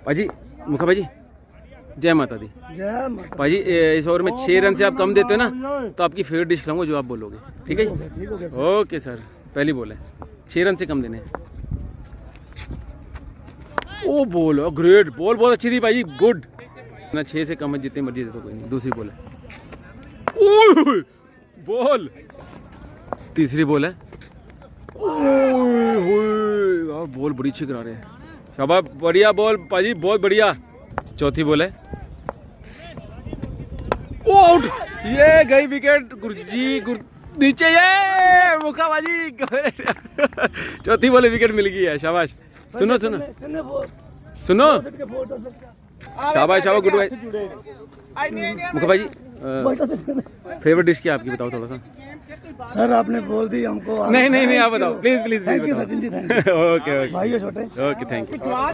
भाजी मुखा भाजी जय माता दी। जय माता। भाजी इस ओवर में 6 रन से आप कम देते हो ना तो आपकी फेवरेट डिश खिलाऊंगा जो आप बोलोगे, ठीक है जी? ठीक हो गया सर। ओके सर, पहली बॉल है, 6 रन से कम देने हैं। ओ बॉल, ग्रेट बॉल, बहुत अच्छी थी भाई, गुड ना। 6 से कम है, जितनी मर्जी दे दो, कोई नहीं। दूसरी बॉल है, ओह बॉल, तीसरी बॉल है, ओह बॉल बड़ी अच्छी करा रहे हैं, शाबाश, बढ़िया बॉल भाजी, बहुत बढ़िया। चौथी बॉल है, ओ आउट, ये गई विकेट गुरुजी, नीचे ये मुखा बाजी। चौथी बॉल विकेट मिल गई है, शाबाश। सुनो सुनो सुनो, शाबाश शाबाश, गुड बाय। मुखा भाई फेवरेट डिश क्या आपकी, बताओ थोड़ा सा। सर आपने बोल दी हमको। नहीं नहीं नहीं, आप बताओ please please. Thank you Sachin ji, thank you. Okay okay भाई छोटे, ओके, थैंक यू।